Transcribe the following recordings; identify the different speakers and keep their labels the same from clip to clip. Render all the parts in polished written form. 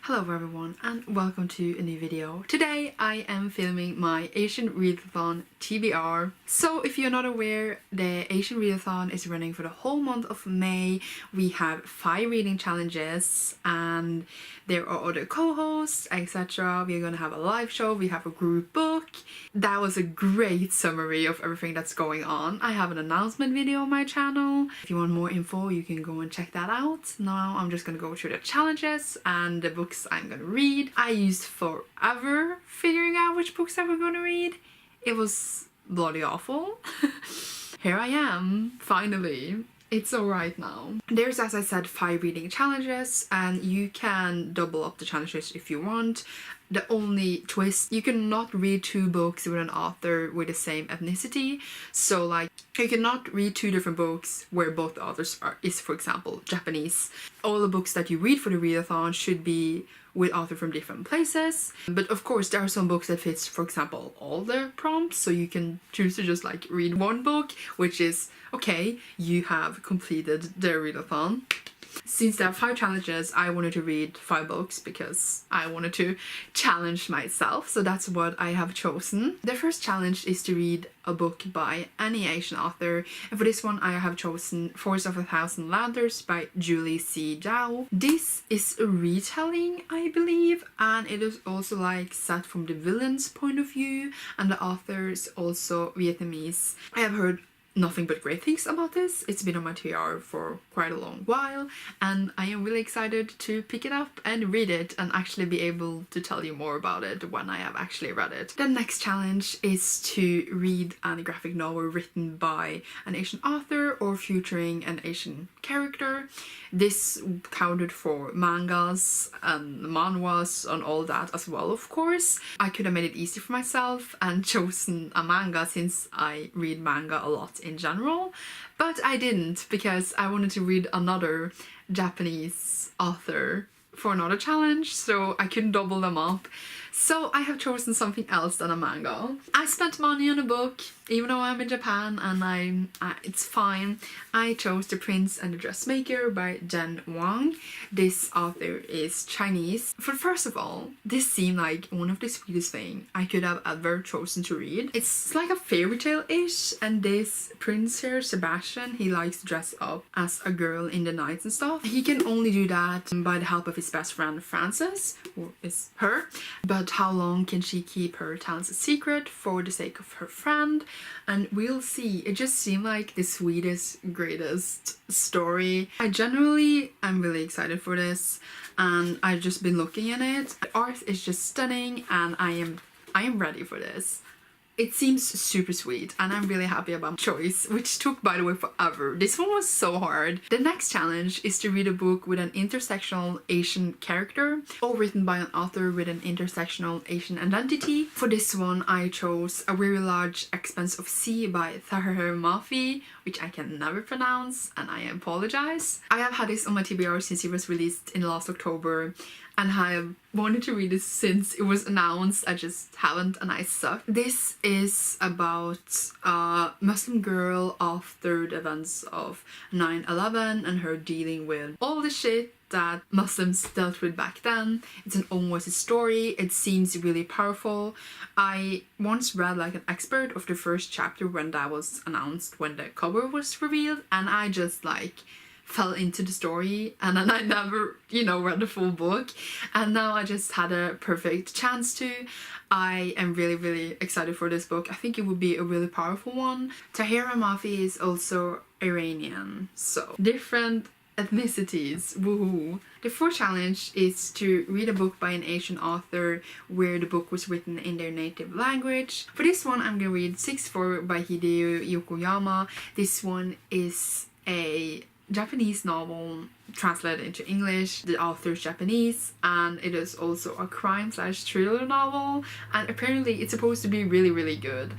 Speaker 1: Hello everyone and welcome to a new video. Today I am filming my Asian Readathon TBR. So if you're not aware, the Asian Readathon is running for the whole month of May. We have 5 reading challenges and there are other co-hosts, etc. We're gonna have a live show, we have a group book. That was a great summary of everything that's going on. I have an announcement video on my channel. If you want more info, you can go and check that out. Now I'm just gonna go through the challenges and the books I'm gonna read. I used forever figuring out which books I was gonna read. It was bloody awful. Here I am, finally. It's alright now. There's, as I said, 5 reading challenges and you can double up the challenges if you want. The only twist, you cannot read 2 books with an author with the same ethnicity. So like, you cannot read 2 different books where both the authors is, for example, Japanese. All the books that you read for the readathon should be with author from different places. But of course there are some books that fits, for example, all the prompts, so you can choose to just like read one book, which is okay, you have completed the readathon. Since there are 5 challenges, I wanted to read 5 books because I wanted to challenge myself, so that's what I have chosen. The first challenge is to read a book by any Asian author, and for this one I have chosen Forest of a Thousand Lanterns by Julie C. Zhao. This is a retelling, I believe, and it is also like set from the villain's point of view, and the author is also Vietnamese. I have heard nothing but great things about this. It's been on my TBR for quite a long while and I am really excited to pick it up and read it and actually be able to tell you more about it when I have actually read it. The next challenge is to read a graphic novel written by an Asian author or featuring an Asian character. This counted for mangas and manhwas and all that as well, of course. I could have made it easy for myself and chosen a manga since I read manga a lot in general, but I didn't because I wanted to read another Japanese author for another challenge, so I couldn't double them up. So I have chosen something else than a manga. I spent money on a book, even though I'm in Japan, and it's fine. I chose The Prince and the Dressmaker by Jen Wang. This author is Chinese. First of all, this seemed like one of the sweetest things I could have ever chosen to read. It's like a fairy tale-ish, and this prince here, Sebastian, he likes to dress up as a girl in the night and stuff. He can only do that by the help of his best friend Frances, who is her, but how long can she keep her talents a secret for the sake of her friend? And we'll see. It just seemed like the sweetest, greatest story. I'm really excited for this and I've just been looking at it. The art is just stunning and I am ready for this. It seems super sweet and I'm really happy about my choice, which took, by the way, forever. This one was so hard. The next challenge is to read a book with an intersectional Asian character or written by an author with an intersectional Asian identity. For this one I chose A Very Large Expanse of Sea by Tahir Mafi, which I can never pronounce and I apologize. I have had this on my TBR since it was released in last October and I have wanted to read it since it was announced. I just haven't and I suck. This is about a Muslim girl after the events of 9/11 and her dealing with all the shit that Muslims dealt with back then. It's an own voice story. It seems really powerful. I once read like an expert of the first chapter when that was announced, when the cover was revealed, and I just like fell into the story and then I never, read the full book, and now I just had a perfect chance to. I am really excited for this book. I think it would be a really powerful one. Tahir Mafi is also Iranian, so different ethnicities, woohoo. The fourth challenge is to read a book by an Asian author where the book was written in their native language. For this one I'm gonna read 6-4 by Hideo Yokoyama. This one is a Japanese novel translated into English. The author is Japanese and it is also a crime/thriller novel and apparently it's supposed to be really good.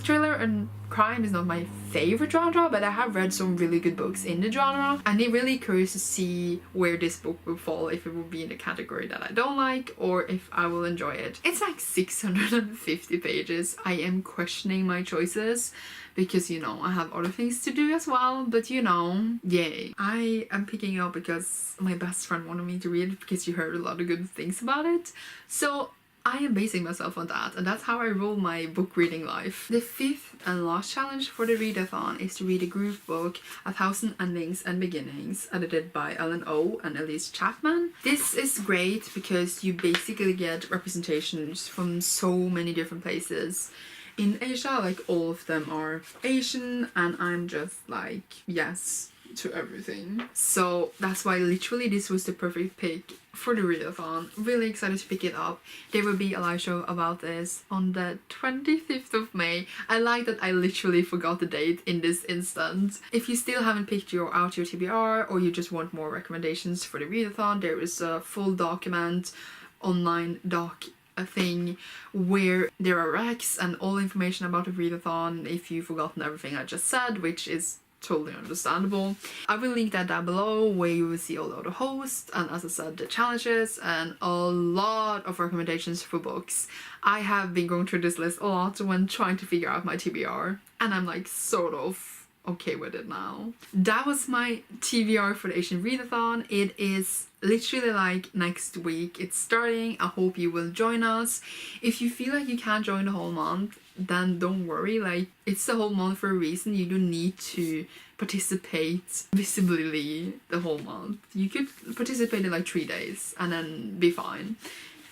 Speaker 1: Thriller and crime is not my favorite genre, but I have read some really good books in the genre, and I'm really curious to see where this book will fall, if it will be in the category that I don't like or if I will enjoy it. It's like 650 pages. I am questioning my choices because, you know, I have other things to do as well, but you know, yay. I am picking it up because my best friend wanted me to read it because she heard a lot of good things about it. So I am basing myself on that, and that's how I roll my book reading life. The fifth and last challenge for the readathon is to read a group book, 1,000 Endings and Beginnings, edited by Ellen O and Elise Chapman. This is great because you basically get representations from so many different places in Asia. Like, all of them are Asian, and I'm just like, yes to everything. So that's why literally this was the perfect pick for the readathon. Really excited to pick it up. There will be a live show about this on the 25th of May. I like that I literally forgot the date in this instance. If you still haven't picked out your TBR, or you just want more recommendations for the readathon, there is a full document, online doc, a thing where there are recs and all information about the readathon if you've forgotten everything I just said, which is totally understandable. I will link that down below, where you will see all the other hosts and, as I said, the challenges and a lot of recommendations for books. I have been going through this list a lot when trying to figure out my TBR, and I'm like sort of okay with it now. That was my TBR for the Asian Readathon. It is literally like next week it's starting. I hope you will join us. If you feel like you can't join the whole month, then don't worry, like, it's the whole month for a reason. You don't need to participate visibly the whole month. You could participate in like 3 days and then be fine.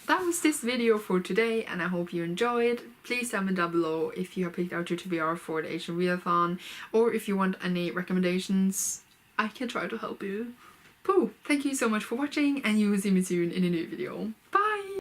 Speaker 1: That was this video for today, and I hope you enjoyed. Please tell me down below if you have picked out your TBR for the Asian Readathon, or if you want any recommendations. I can try to help you. Pooh! Thank you so much for watching, and you will see me soon in a new video. Bye!